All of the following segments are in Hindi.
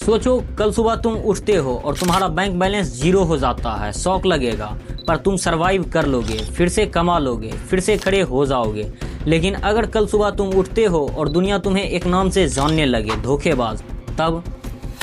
सोचो कल सुबह तुम उठते हो और तुम्हारा बैंक बैलेंस जीरो हो जाता है, शौक लगेगा, पर तुम सरवाइव कर लोगे, फिर से कमा लोगे, फिर से खड़े हो जाओगे। लेकिन अगर कल सुबह तुम उठते हो और दुनिया तुम्हें एक नाम से जानने लगे, धोखेबाज, तब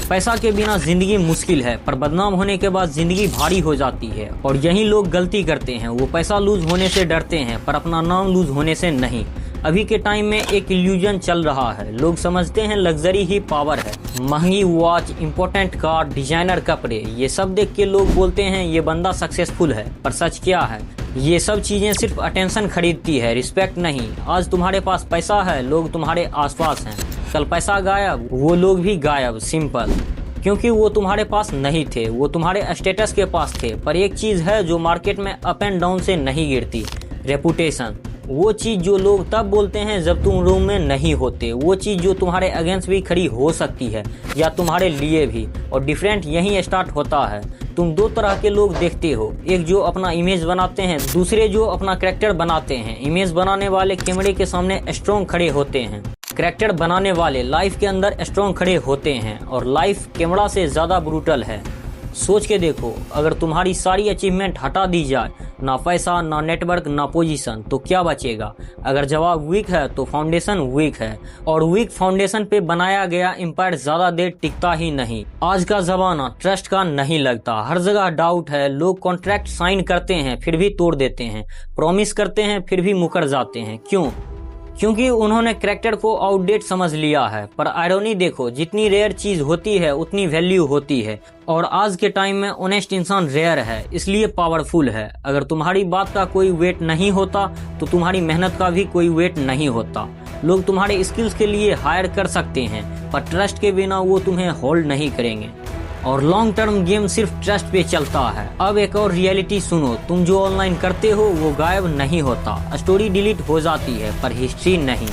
पैसा के बिना जिंदगी मुश्किल है, पर बदनाम होने के बाद जिंदगी भारी हो जाती है। और यही लोग गलती करते हैं, वो पैसा लूज होने से डरते हैं पर अपना नाम लूज होने से नहीं। अभी के टाइम में एक इल्यूजन चल रहा है, लोग समझते हैं लग्जरी ही पावर है। महंगी वॉच, इंपॉर्टेंट कार, डिजाइनर कपड़े, ये सब देख के लोग बोलते हैं ये बंदा सक्सेसफुल है। पर सच क्या है? ये सब चीजें सिर्फ अटेंशन खरीदती है, रिस्पेक्ट नहीं। आज तुम्हारे पास पैसा है, लोग तुम्हारे आसपास हैं, कल पैसा गायब, वो लोग भी गायब, सिंपल। क्योंकि वो तुम्हारे पास नहीं थे, वो तुम्हारे स्टेटस के पास थे। पर एक चीज है जो मार्केट में अप एंड डाउन से नहीं गिरती, रेपुटेशन। वो चीज जो लोग तब बोलते हैं जब तुम रूम में नहीं होते, वो चीज जो तुम्हारे अगेंस्ट भी खड़ी हो सकती है या तुम्हारे लिए भी। और डिफरेंट यहीं स्टार्ट होता है। तुम दो तरह के लोग देखते हो, एक जो अपना इमेज बनाते हैं, दूसरे जो अपना कैरेक्टर बनाते हैं। इमेज बनाने वाले कैमरे के सामने स्ट्रॉन्ग खड़े होते हैं, कैरेक्टर बनाने वाले लाइफ के अंदर स्ट्रॉन्ग खड़े होते हैं। और लाइफ कैमरा से ज़्यादा ब्रूटल है। सोच के देखो, अगर तुम्हारी सारी अचीवमेंट हटा दी जाए, ना पैसा, ना नेटवर्क, ना पोजीशन, तो क्या बचेगा? अगर जवाब वीक है तो फाउंडेशन वीक है, और वीक फाउंडेशन पे बनाया गया एम्पायर ज्यादा देर टिकता ही नहीं। आज का जमाना ट्रस्ट का नहीं लगता, हर जगह डाउट है। लोग कॉन्ट्रैक्ट साइन करते हैं फिर भी तोड़ देते हैं, प्रॉमिस करते हैं फिर भी मुकर जाते हैं। क्यों? क्योंकि उन्होंने कैरेक्टर को आउटडेट समझ लिया है। पर आयरनी देखो, जितनी रेयर चीज होती है उतनी वैल्यू होती है। और आज के टाइम में ऑनेस्ट इंसान रेयर है, इसलिए पावरफुल है। अगर तुम्हारी बात का कोई वेट नहीं होता तो तुम्हारी मेहनत का भी कोई वेट नहीं होता। लोग तुम्हारे स्किल्स के लिए हायर कर सकते हैं, पर ट्रस्ट के बिना वो तुम्हें होल्ड नहीं करेंगे। और लॉन्ग टर्म गेम सिर्फ ट्रस्ट पे चलता है। अब एक और रियलिटी सुनो, तुम जो ऑनलाइन करते हो वो गायब नहीं होता। स्टोरी डिलीट हो जाती है पर हिस्ट्री नहीं।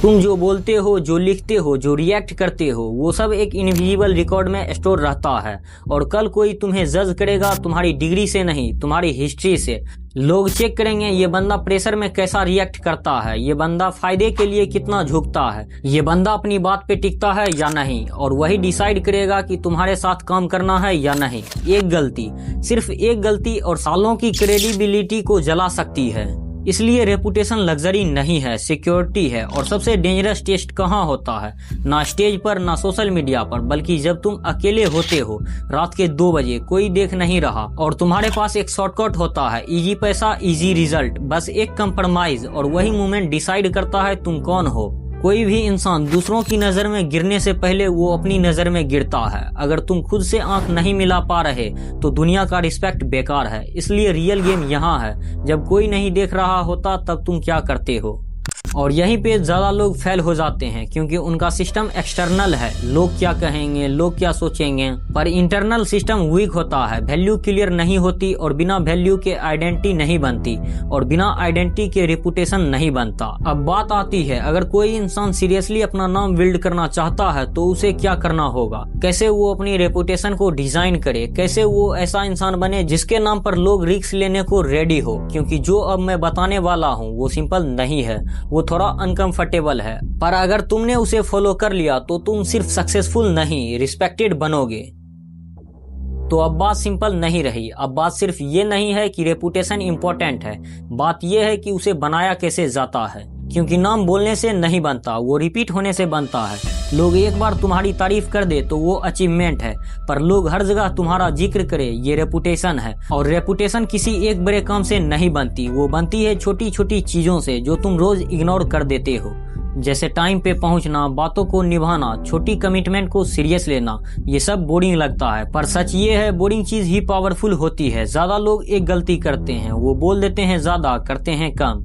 तुम जो बोलते हो, जो लिखते हो, जो रिएक्ट करते हो, वो सब एक इनविजिबल रिकॉर्ड में स्टोर रहता है। और कल कोई तुम्हें जज करेगा तुम्हारी डिग्री से नहीं, तुम्हारी हिस्ट्री से। लोग चेक करेंगे ये बंदा प्रेशर में कैसा रिएक्ट करता है, ये बंदा फायदे के लिए कितना झुकता है, ये बंदा अपनी बात पे टिकता है या नहीं। और वही डिसाइड करेगा कि तुम्हारे साथ काम करना है या नहीं। एक गलती, सिर्फ एक गलती, और सालों की क्रेडिबिलिटी को जला सकती है। इसलिए रेपुटेशन लग्जरी नहीं है, सिक्योरिटी है। और सबसे डेंजरस टेस्ट कहाँ होता है? ना स्टेज पर, ना सोशल मीडिया पर, बल्कि जब तुम अकेले होते हो, रात के 2 बजे, कोई देख नहीं रहा, और तुम्हारे पास एक शॉर्टकट होता है, इजी पैसा, इजी रिजल्ट, बस एक कंप्रोमाइज। और वही मोमेंट डिसाइड करता है तुम कौन हो। कोई भी इंसान दूसरों की नजर में गिरने से पहले वो अपनी नजर में गिरता है। अगर तुम खुद से आंख नहीं मिला पा रहे तो दुनिया का रिस्पेक्ट बेकार है। इसलिए रियल गेम यहाँ है, जब कोई नहीं देख रहा होता तब तुम क्या करते हो। और यहीं पे ज्यादा लोग फेल हो जाते हैं, क्योंकि उनका सिस्टम एक्सटर्नल है, लोग क्या कहेंगे, लोग क्या सोचेंगे। पर इंटरनल सिस्टम वीक होता है, वैल्यू क्लियर नहीं होती, और बिना वैल्यू के आइडेंटिटी नहीं बनती, और बिना आइडेंटिटी के रेपुटेशन नहीं बनता। अब बात आती है, अगर कोई इंसान सीरियसली अपना नाम बिल्ड करना चाहता है तो उसे क्या करना होगा? कैसे वो अपनी रेपुटेशन को डिजाइन करे? कैसे वो ऐसा इंसान बने जिसके नाम पर लोग रिस्क लेने को रेडी हो? क्योंकि जो अब मैं बताने वाला हूँ वो सिंपल नहीं है, वो थोड़ा अनकंफर्टेबल है। पर अगर तुमने उसे फॉलो कर लिया तो तुम सिर्फ सक्सेसफुल नहीं, रिस्पेक्टेड बनोगे। तो अब बात सिंपल नहीं रही। अब बात सिर्फ ये नहीं है कि रेपुटेशन इंपॉर्टेंट है, बात ये है कि उसे बनाया कैसे जाता है। क्योंकि नाम बोलने से नहीं बनता, वो रिपीट होने से बनता है। लोग एक बार तुम्हारी तारीफ कर दे तो वो अचीवमेंट है, पर लोग हर जगह तुम्हारा जिक्र करे, ये रेपुटेशन है। और रेपुटेशन किसी एक बड़े काम से नहीं बनती, वो बनती है छोटी छोटी चीजों से जो तुम रोज इग्नोर कर देते हो। जैसे टाइम पे पहुंचना, बातों को निभाना, छोटी कमिटमेंट को सीरियस लेना। ये सब बोरिंग लगता है, पर सच ये है बोरिंग चीज ही पावरफुल होती है। ज्यादा लोग एक गलती करते हैं, वो बोल देते हैं ज्यादा, करते हैं कम,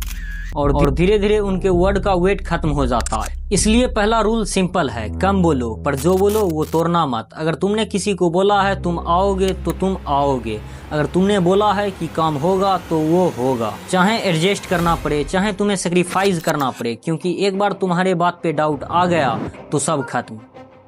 और धीरे धीरे उनके वर्ड का वेट खत्म हो जाता है। इसलिए पहला रूल सिंपल है, कम बोलो, पर जो बोलो वो तोड़ना मत। अगर तुमने किसी को बोला है तुम आओगे तो तुम आओगे। अगर तुमने बोला है कि काम होगा तो वो होगा, चाहे एडजस्ट करना पड़े, चाहे तुम्हें सेक्रीफाइस करना पड़े। क्योंकि एक बार तुम्हारे बात पे डाउट आ गया तो सब खत्म।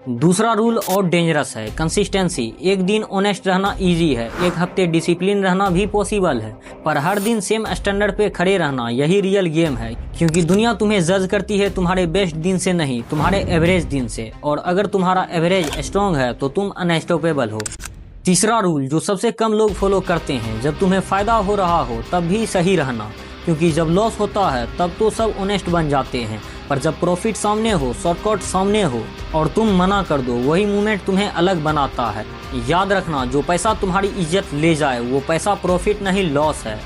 दूसरा रूल और डेंजरस है, कंसिस्टेंसी। एक दिन ऑनेस्ट रहना इजी है, एक हफ्ते डिसिप्लिन रहना भी पॉसिबल है, पर हर दिन सेम स्टैंडर्ड पे खड़े रहना यही रियल गेम है। क्योंकि दुनिया तुम्हें जज करती है तुम्हारे बेस्ट दिन से नहीं, तुम्हारे एवरेज दिन से। और अगर तुम्हारा एवरेज स्ट्रॉन्ग है तो तुम अनस्टॉपेबल हो। तीसरा रूल जो सबसे कम लोग फॉलो करते हैं, जब तुम्हें फायदा हो रहा हो तब भी सही रहना, क्योंकि जब लॉस होता है तब तो सब ऑनेस्ट बन जाते हैं, पर जब प्रॉफिट सामने हो, शॉर्टकट सामने हो और तुम मना कर दो, वही मूवमेंट तुम्हें अलग बनाता है। याद रखना, जो पैसा तुम्हारी इज्जत ले जाए वो पैसा प्रॉफिट नहीं लॉस है।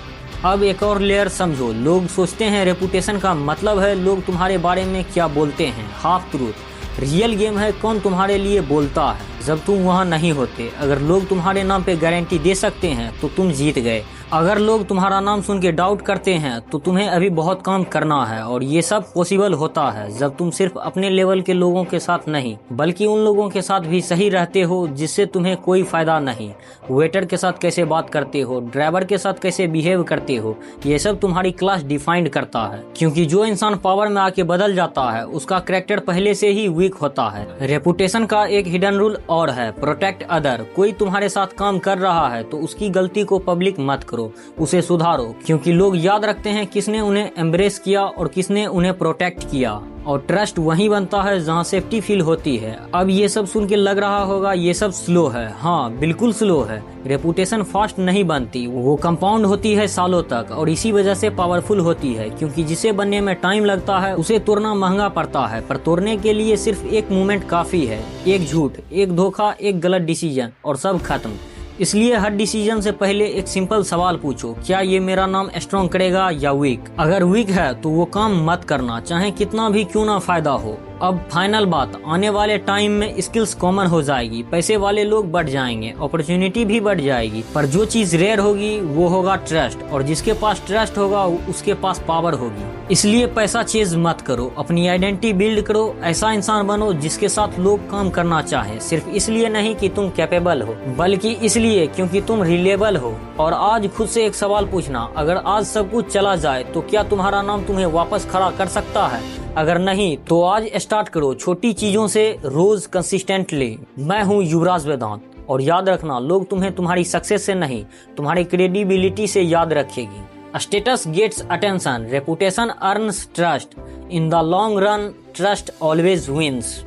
अब एक और लेयर समझो, लोग सोचते हैं रेपुटेशन का मतलब है लोग तुम्हारे बारे में क्या बोलते हैं, हाफ ट्रूथ। रियल गेम है कौन तुम्हारे लिए बोलता है जब तुम वहाँ नहीं होते। अगर लोग तुम्हारे नाम पे गारंटी दे सकते हैं तो तुम जीत गए। अगर लोग तुम्हारा नाम सुन के डाउट करते हैं तो तुम्हें अभी बहुत काम करना है। और ये सब पॉसिबल होता है जब तुम सिर्फ अपने लेवल के लोगों के साथ नहीं बल्कि उन लोगों के साथ भी सही रहते हो जिससे तुम्हें कोई फायदा नहीं। वेटर के साथ कैसे बात करते हो, ड्राइवर के साथ कैसे बिहेव करते हो, ये सब तुम्हारी क्लास डिफाइंड करता है। क्योंकि जो इंसान पावर में आके बदल जाता है उसका कैरेक्टर पहले से ही वीक होता है। रेपुटेशन का एक हिडन रूल और है, प्रोटेक्ट अदर। कोई तुम्हारे साथ काम कर रहा है तो उसकी गलती को पब्लिक मत करो, उसे सुधारो। क्योंकि लोग याद रखते हैं किसने उन्हें एम्ब्रेस किया और किसने उन्हें प्रोटेक्ट किया। और ट्रस्ट वहीं बनता है जहां सेफ्टी फील होती है। अब ये सब सुन के लग रहा होगा ये सब स्लो है। हाँ, बिल्कुल स्लो है। रेपुटेशन फास्ट नहीं बनती, वो कंपाउंड होती है सालों तक, और इसी वजह से पावरफुल होती है। क्योंकि जिसे बनने में टाइम लगता है उसे तोड़ना महंगा पड़ता है, पर तोड़ने के लिए सिर्फ एक मूवमेंट काफी है। एक झूठ, एक धोखा, एक गलत डिसीजन और सब खत्म। इसलिए हर डिसीजन से पहले एक सिंपल सवाल पूछो, क्या ये मेरा नाम स्ट्रॉन्ग करेगा या वीक। अगर वीक है तो वो काम मत करना, चाहे कितना भी क्यों ना फायदा हो। अब फाइनल बात, आने वाले टाइम में स्किल्स कॉमन हो जाएगी, पैसे वाले लोग बढ़ जाएंगे, अपॉर्चुनिटी भी बढ़ जाएगी, पर जो चीज रेयर होगी वो होगा ट्रस्ट। और जिसके पास ट्रस्ट होगा उसके पास पावर होगी। इसलिए पैसा चेज मत करो, अपनी आइडेंटिटी बिल्ड करो। ऐसा इंसान बनो जिसके साथ लोग काम करना चाहे, सिर्फ इसलिए नहीं कि तुम कैपेबल हो, बल्कि इसलिए क्योंकि तुम रिलेबल हो। और आज खुद से एक सवाल पूछना, अगर आज सब कुछ चला जाए तो क्या तुम्हारा नाम तुम्हें वापस खड़ा कर सकता है। अगर नहीं तो आज स्टार्ट करो छोटी चीजों से, रोज कंसिस्टेंटली। मैं हूँ युवराज वेदांत, और याद रखना, लोग तुम्हें तुम्हारी सक्सेस से नहीं तुम्हारी क्रेडिबिलिटी से याद रखेगी। Status gets attention, reputation earns trust. In the long run trust always wins.